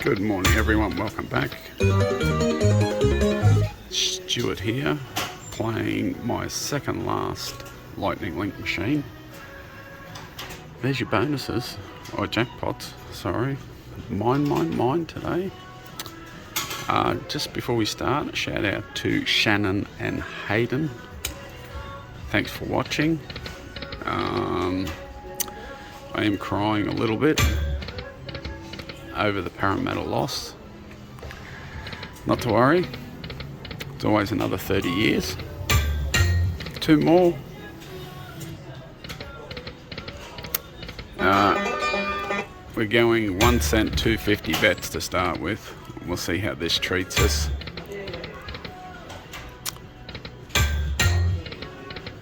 Good morning everyone, welcome back. Stuart here, playing my second last Lightning Link machine. There's your bonuses, or jackpots, sorry. Mine today. Just before we start, a shout out to Shannon and Hayden. Thanks for watching. I am crying a little bit over the Parramatta loss. Not to worry, it's always another 30 years. 2 more. We're going 1 cent, 250 bets to start with. We'll see how this treats us.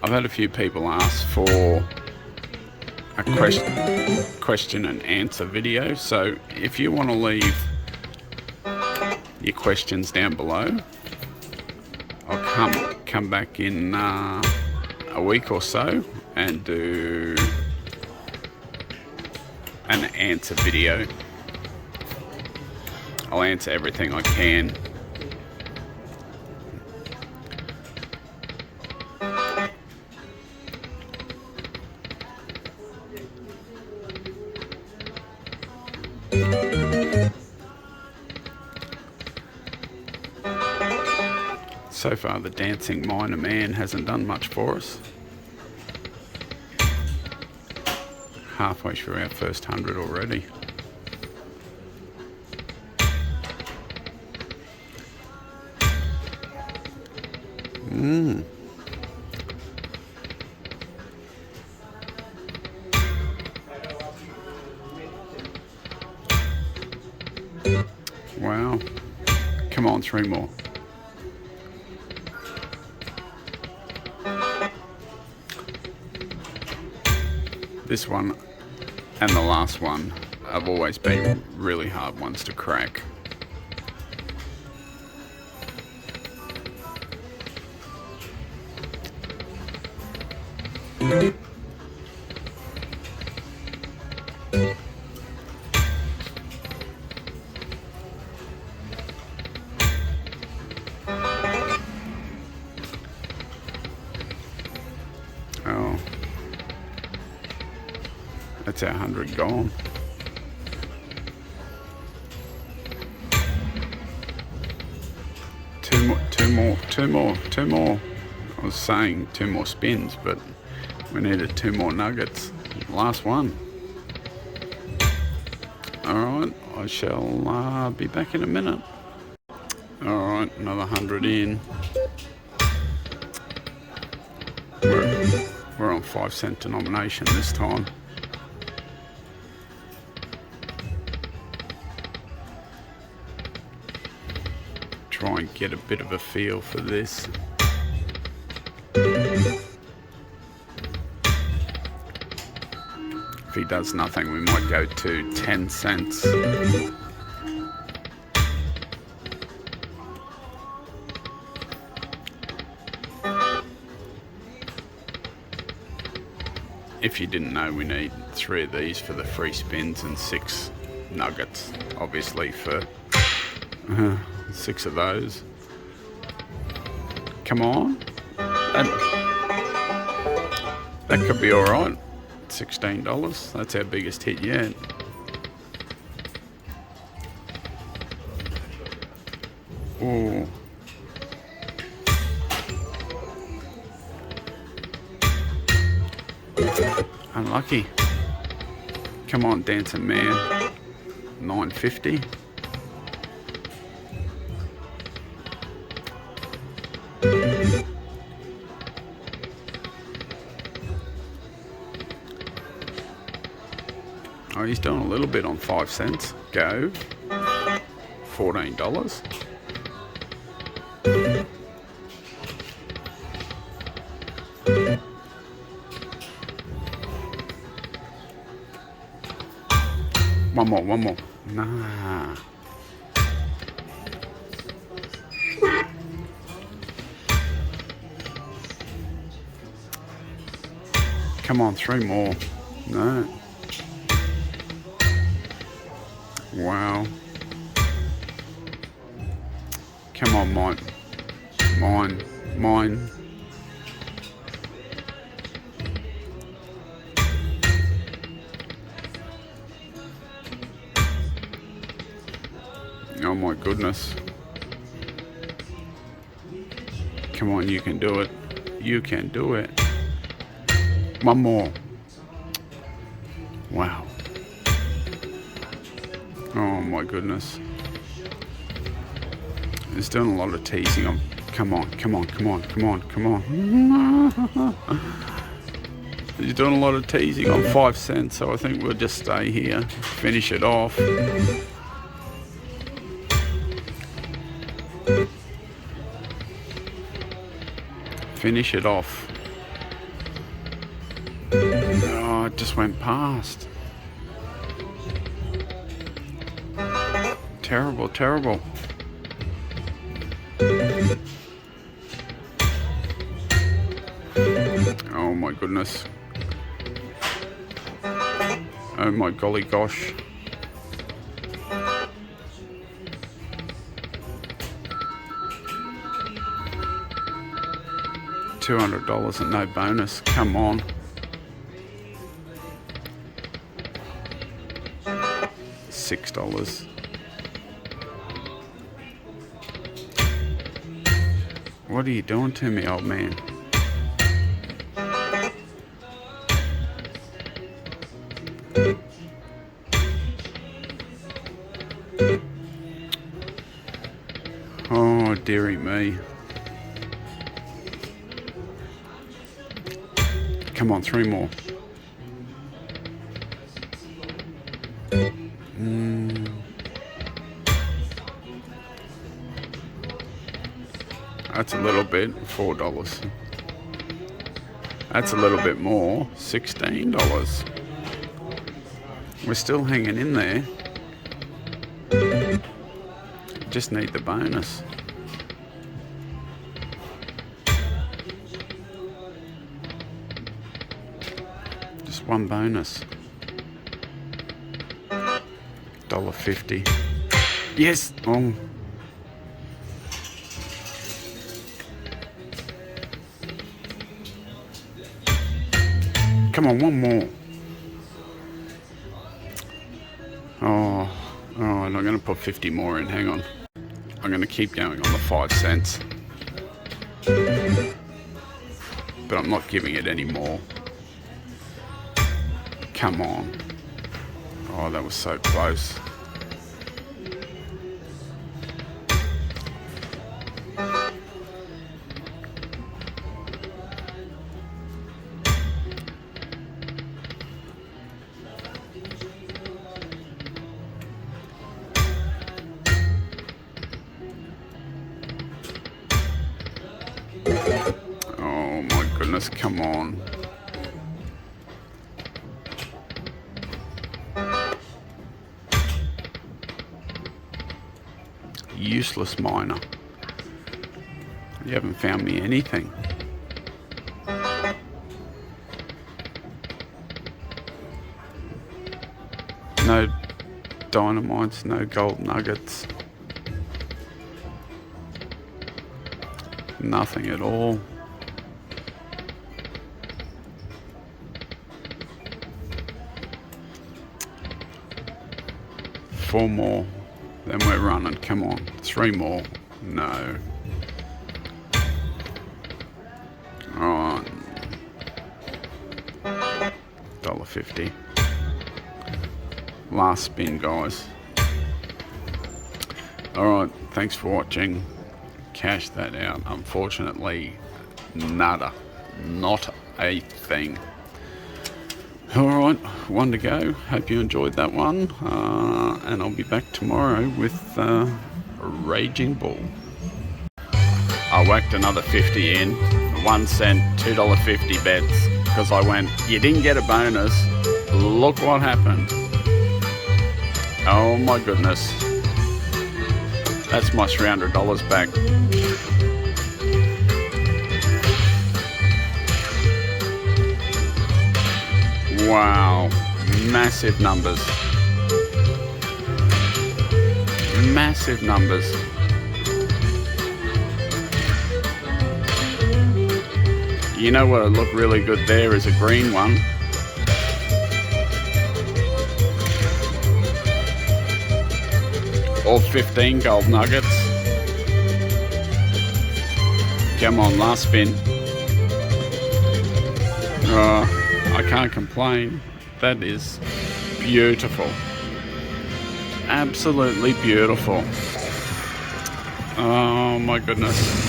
I've had a few people ask for a question and answer video, so if you want to leave your questions down below, I'll come back in a week or so and do an answer video. I'll answer everything I can. So far, the dancing miner man hasn't done much for us. Halfway through our first 100 already. Wow. Come on, 3 more. This one and the last one have always been really hard ones to crack. Oh. That's our 100 gone. Two more. I was saying 2 more spins, but we needed 2 more nuggets. Last one. Alright, I shall be back in a minute. Alright, another 100 in. We're on 5 cent denomination this time. Try and get a bit of a feel for this. If he does nothing, we might go to 10 cents. If you didn't know, we need 3 of these for the free spins and 6 nuggets, obviously, for 6 of those. Come on. That could be alright. $16. That's our biggest hit yet. Ooh. Unlucky. Come on, dancing man. $9.50. Oh, he's doing a little bit on 5 cents. Go. $14. One more. Nah. Come on, 3 more. No. Wow. Come on, mine. Mine. Oh my goodness. Come on, you can do it. You can do it. One more. Wow. Oh my goodness. It's doing a lot of teasing. Come on. He's doing a lot of teasing on 5 cents, so I think we'll just stay here, finish it off. Finish it off. Oh, it just went past. Terrible. Oh my goodness. Oh my golly gosh. $200 and no bonus. Come on. $6. What are you doing to me, old man? Oh, dearie me. Come on, 3 more. That's a little bit, $4. That's a little bit more, $16. We're still hanging in there. Just need the bonus. Just one bonus. $1.50. Yes! Oh. Come on, one more. Oh, and I'm going to put 50 more in. Hang on. I'm going to keep going on the 5 cents. But I'm not giving it any more. Come on. Oh, that was so close. Oh my goodness, come on. Useless miner. You haven't found me anything. No dynamites, no gold nuggets. Nothing at all. Four more. Then we're running. Come on. 3 more. No. Alright. $1.50. Last spin, guys. Alright, thanks for watching. Cash that out. Unfortunately, nada. Not a thing. Alright, one to go. Hope you enjoyed that one. And I'll be back tomorrow with Raging Bull. I whacked another 50 in. 1 cent, $2.50 bets. Because I went, you didn't get a bonus. Look what happened. Oh my goodness. That's my $300 back. Wow. Massive numbers. Massive numbers. You know what would look really good there is a green one. Or 15 gold nuggets. Come on, last spin. I can't complain. That is beautiful. Absolutely beautiful. Oh my goodness.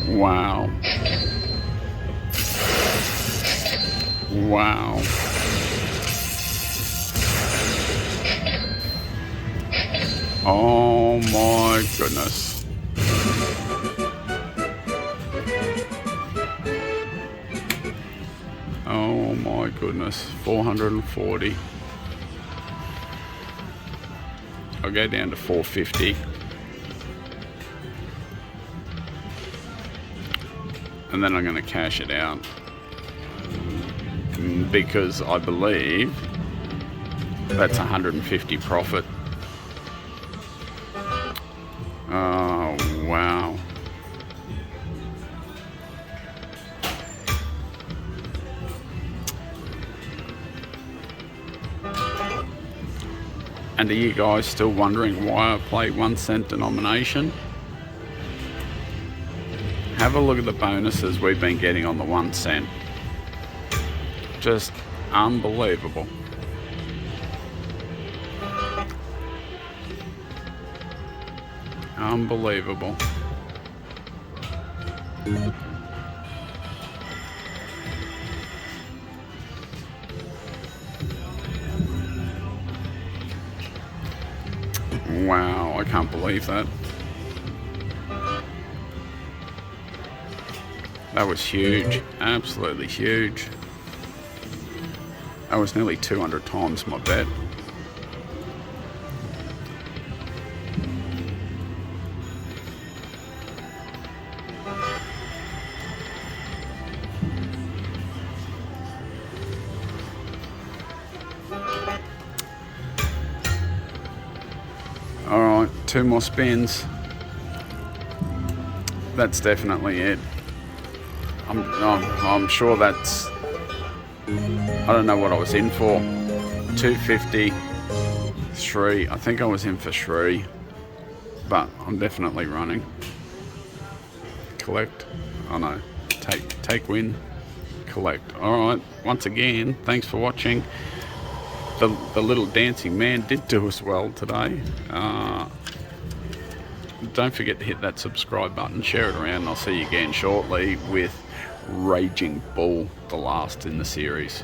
Wow. Wow. Oh my goodness. Oh my goodness. 440. I'll go down to 450. And then I'm going to cash it out. Because I believe that's 150 profit. Oh, wow. And are you guys still wondering why I play 1 cent denomination? Have a look at the bonuses we've been getting on the 1 cent. Just unbelievable. Unbelievable. Wow, I can't believe that. That was huge, absolutely huge. That was nearly 200 times my bet. Alright, 2 more spins. That's definitely it. I'm sure that's... I don't know what I was in for. 250, 3. I think I was in for 3. But I'm definitely running. Collect. Oh no. Take win. Collect. Alright, once again, thanks for watching. The little dancing man did do us well today. Don't forget to hit that subscribe button, share it around, and I'll see you again shortly with Raging Bull, the last in the series.